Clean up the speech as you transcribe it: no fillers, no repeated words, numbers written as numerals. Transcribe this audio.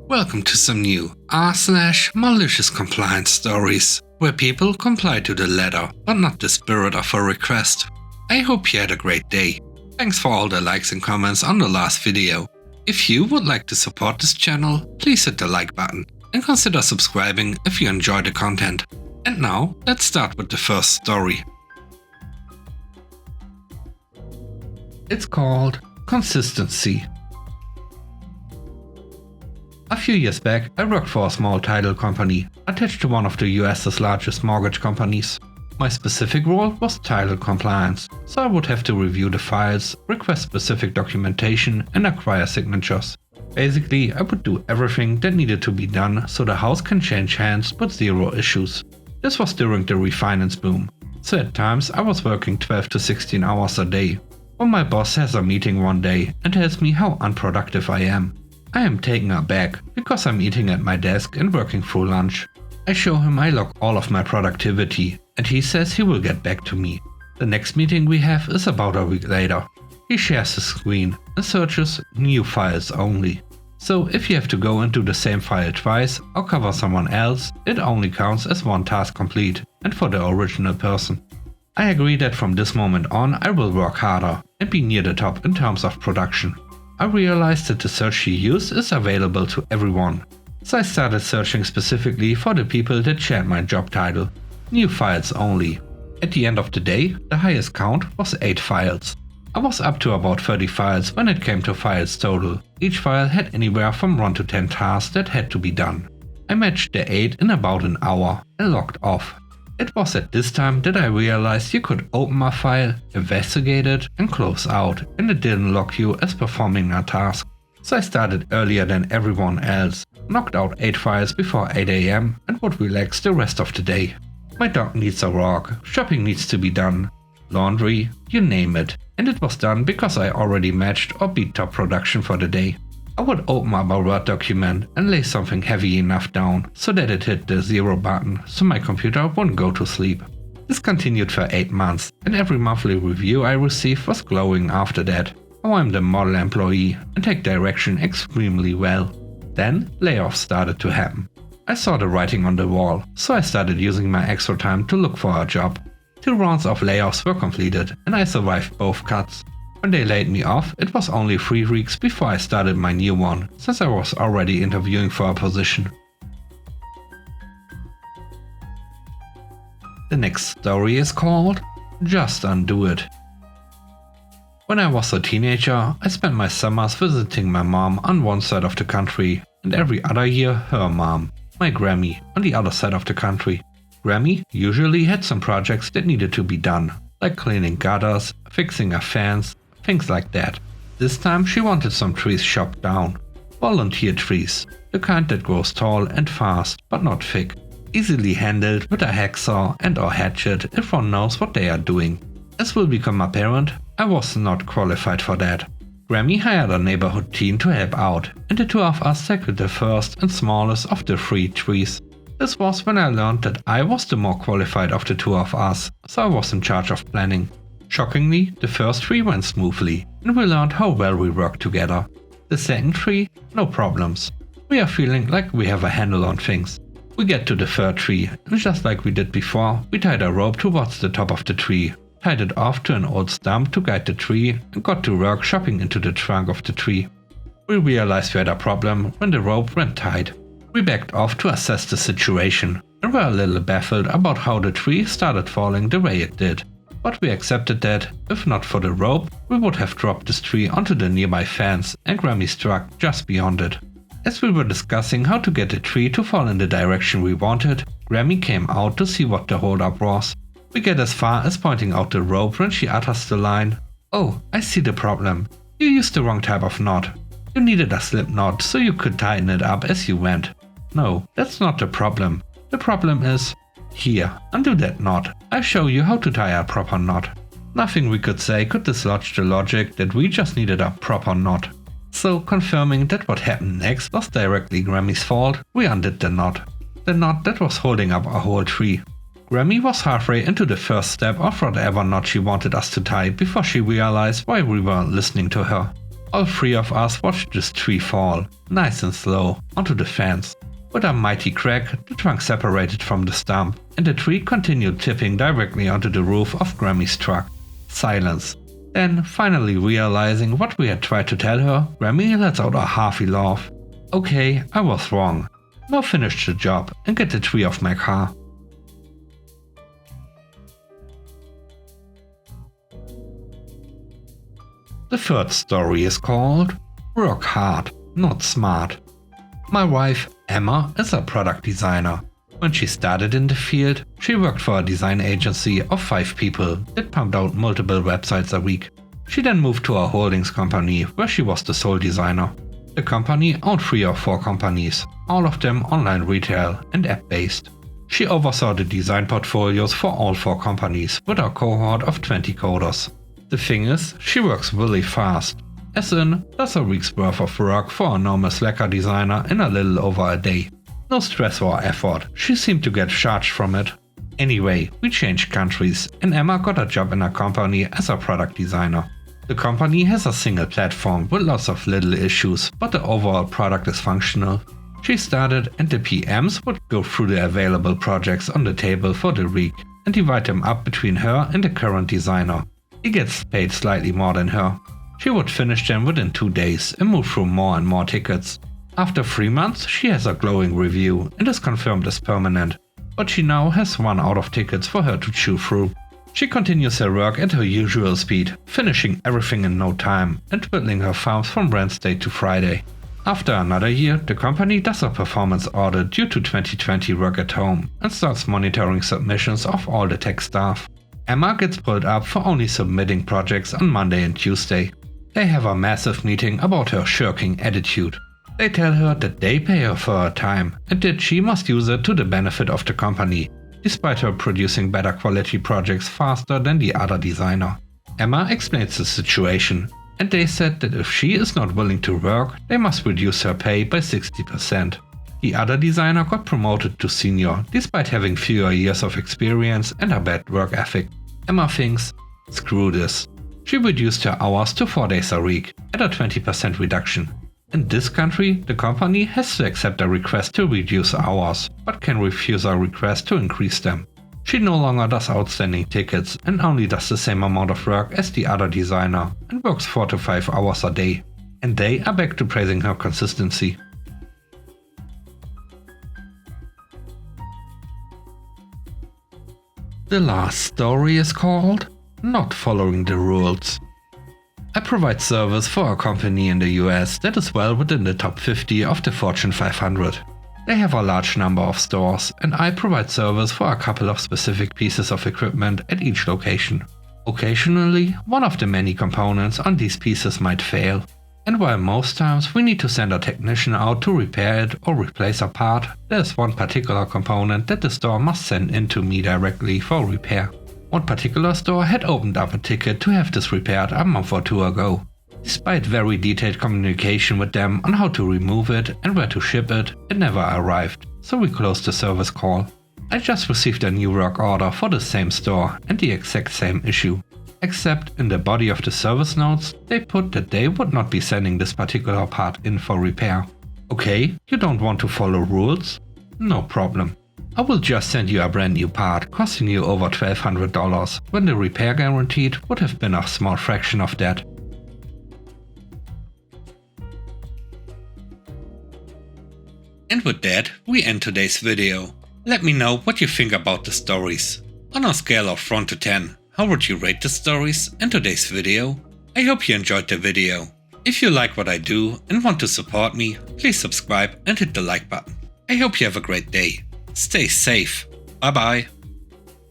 Welcome to some new r/malicious compliance stories, where people comply to the letter but not the spirit of a request. I hope you had a great day. Thanks for all the likes and comments on the last video. If you would like to support this channel, please hit the like button and consider subscribing if you enjoy the content. And now, let's start with the first story. It's called Consistency. A few years back, I worked for a small title company, attached to one of the US's largest mortgage companies. My specific role was title compliance, so I would have to review the files, request specific documentation, and acquire signatures. Basically, I would do everything that needed to be done so the house can change hands with zero issues. This was during the refinance boom, so at times I was working 12 to 16 hours a day. When my boss has a meeting one day and tells me how unproductive I am, I am taken aback because I'm eating at my desk and working through lunch. I show him I log all of my productivity and he says he will get back to me. The next meeting we have is about a week later. He shares his screen and searches new files only. So if you have to go into the same file twice or cover someone else, it only counts as one task complete and for the original person. I agree that from this moment on I will work harder and be near the top in terms of production. I realized that the search he used is available to everyone, so I started searching specifically for the people that shared my job title. New files only. At the end of the day, the highest count was 8 files. I was up to about 30 files when it came to files total. Each file had anywhere from 1 to 10 tasks that had to be done. I matched the 8 in about an hour and logged off. It was at this time that I realized you could open a file, investigate it and close out, and it didn't log you as performing a task. So I started earlier than everyone else, knocked out 8 files before 8 AM and would relax the rest of the day. My dog needs a walk, shopping needs to be done, laundry, you name it, and it was done because I already matched or beat top production for the day. I would open up a Word document and lay something heavy enough down so that it hit the 0 button so my computer wouldn't go to sleep. This continued for 8 months and every monthly review I received was glowing after that. Now I'm the model employee and take direction extremely well. Then layoffs started to happen. I saw the writing on the wall, so I started using my extra time to look for a job. 2 rounds of layoffs were completed and I survived both cuts. When they laid me off, it was only 3 weeks before I started my new one, since I was already interviewing for a position. The next story is called Just Undo It. When I was a teenager, I spent my summers visiting my mom on one side of the country and every other year her mom, my Grammy, on the other side of the country. Grammy usually had some projects that needed to be done, like cleaning gutters, fixing a fence, things like that. This time she wanted some trees chopped down. Volunteer trees, the kind that grows tall and fast but not thick. Easily handled with a hacksaw and or hatchet if one knows what they are doing. As will become apparent, I was not qualified for that. Grammy hired a neighborhood teen to help out and the 2 of us tackled the first and smallest of the 3 trees. This was when I learned that I was the more qualified of the 2 of us, so I was in charge of planning. Shockingly, the first 3 went smoothly, and we learned how well we worked together. The second 3, no problems. We are feeling like we have a handle on things. We get to the third tree, and just like we did before, we tied a rope towards the top of the tree, tied it off to an old stump to guide the tree, and got to work chopping into the trunk of the tree. We realized we had a problem when the rope ran tight. We backed off to assess the situation, and were a little baffled about how the tree started falling the way it did. But we accepted that, if not for the rope, we would have dropped this tree onto the nearby fence and Grammy's truck just beyond it. As we were discussing how to get the tree to fall in the direction we wanted, Grammy came out to see what the holdup was. We get as far as pointing out the rope when she utters the line, "Oh, I see the problem. You used the wrong type of knot. You needed a slip knot so you could tighten it up as you went. No, that's not the problem. The problem is... Here, undo that knot. I'll show you how to tie a proper knot." Nothing we could say could dislodge the logic that we just needed a proper knot. So, confirming that what happened next was directly Grammy's fault, we undid the knot. The knot that was holding up a whole tree. Grammy was halfway into the first step of whatever knot she wanted us to tie before she realized why we weren't listening to her. All three of us watched this tree fall, nice and slow, onto the fence. With a mighty crack, the trunk separated from the stump, and the tree continued tipping directly onto the roof of Grammy's truck. Silence. Then, finally realizing what we had tried to tell her, Grammy lets out a hearty laugh. Okay, I was wrong. Now finish the job and get the tree off my car. The third story is called Work Hard, Not Smart. My wife, Emma, is a product designer. When she started in the field, she worked for a design agency of 5 people that pumped out multiple websites a week. She then moved to a holdings company where she was the sole designer. The company owned 3 or 4 companies, all of them online retail and app-based. She oversaw the design portfolios for all 4 companies with a cohort of 20 coders. The thing is, she works really fast, as in, does a week's worth of work for a normal Slacker designer in a little over a day. No stress or effort, she seemed to get charged from it. Anyway, we changed countries and Emma got a job in a company as a product designer. The company has a single platform with lots of little issues, but the overall product is functional. She started and the PMs would go through the available projects on the table for the week and divide them up between her and the current designer. He gets paid slightly more than her. She would finish them within 2 days and move through more and more tickets. After 3 months, she has a glowing review and is confirmed as permanent, but she now has run out of tickets for her to chew through. She continues her work at her usual speed, finishing everything in no time and twiddling her thumbs from Wednesday to Friday. After another year, the company does a performance audit due to 2020 work at home and starts monitoring submissions of all the tech staff. Emma gets pulled up for only submitting projects on Monday and Tuesday. They have a massive meeting about her shirking attitude. They tell her that they pay her for her time and that she must use it to the benefit of the company, despite her producing better quality projects faster than the other designer. Emma explains the situation, and they said that if she is not willing to work, they must reduce her pay by 60%. The other designer got promoted to senior, despite having fewer years of experience and a bad work ethic. Emma thinks, screw this. She reduced her hours to 4 days a week, at a 20% reduction. In this country, the company has to accept a request to reduce hours, but can refuse a request to increase them. She no longer does outstanding tickets and only does the same amount of work as the other designer and works 4 to 5 hours a day. And they are back to praising her consistency. The last story is called Not Following the Rules. I provide service for a company in the US that is well within the top 50 of the Fortune 500. They have a large number of stores and I provide service for a couple of specific pieces of equipment at each location. Occasionally, one of the many components on these pieces might fail. And while most times we need to send a technician out to repair it or replace a part, there's one particular component that the store must send in to me directly for repair. One particular store had opened up a ticket to have this repaired a month or 2 ago. Despite very detailed communication with them on how to remove it and where to ship it, it never arrived, so we closed the service call. I just received a new work order for the same store and the exact same issue. Except in the body of the service notes, they put that they would not be sending this particular part in for repair. Okay, you don't want to follow rules? No problem. I will just send you a brand new part costing you over $1,200 when the repair guaranteed would have been a small fraction of that. And with that, we end today's video. Let me know what you think about the stories. On a scale of 1 to 10, how would you rate the stories and today's video? I hope you enjoyed the video. If you like what I do and want to support me, please subscribe and hit the like button. I hope you have a great day. Stay safe. Bye bye.